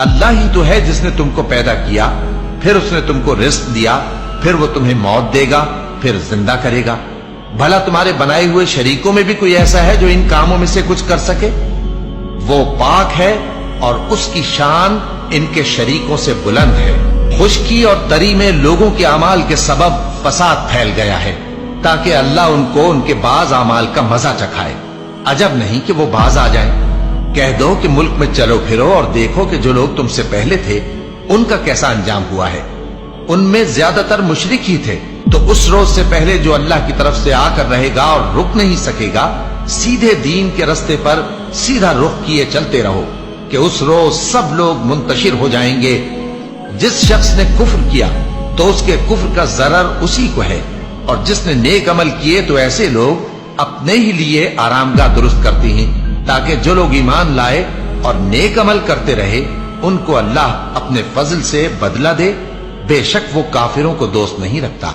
اللہ ہی تو ہے جس نے تم کو پیدا کیا، پھر اس نے تم کو رزق دیا، پھر وہ تمہیں موت دے گا، پھر زندہ کرے گا۔ بھلا تمہارے بنائے ہوئے شریکوں میں بھی کوئی ایسا ہے جو ان کاموں میں سے کچھ کر سکے؟ وہ پاک ہے اور اس کی شان ان کے شریکوں سے بلند ہے۔ خشکی اور تری میں لوگوں کے اعمال کے سبب فساد پھیل گیا ہے، تاکہ اللہ ان کو ان کے بعض اعمال کا مزہ چکھائے۔ عجب نہیں کہ وہ باز آ جائیں۔ کہہ دو کہ ملک میں چلو پھرو اور دیکھو کہ جو لوگ تم سے پہلے تھے ان کا کیسا انجام ہوا ہے۔ ان میں زیادہ تر مشرک ہی تھے، تو اس روز سے پہلے جو اللہ کی طرف سے آ کر رہے گا اور رک نہیں سکے گا، سیدھے دین کے رستے پر سیدھا رخ کیے چلتے رہو کہ اس روز سب لوگ منتشر ہو جائیں گے۔ جس شخص نے کفر کیا تو اس کے کفر کا ضرر اسی کو ہے، اور جس نے نیک عمل کیے تو ایسے لوگ اپنے ہی لیے آرامگاہ درست کرتے ہیں، تاکہ جو لوگ ایمان لائے اور نیک عمل کرتے رہے ان کو اللہ اپنے فضل سے بدلہ دے۔ بے شک وہ کافروں کو دوست نہیں رکھتا۔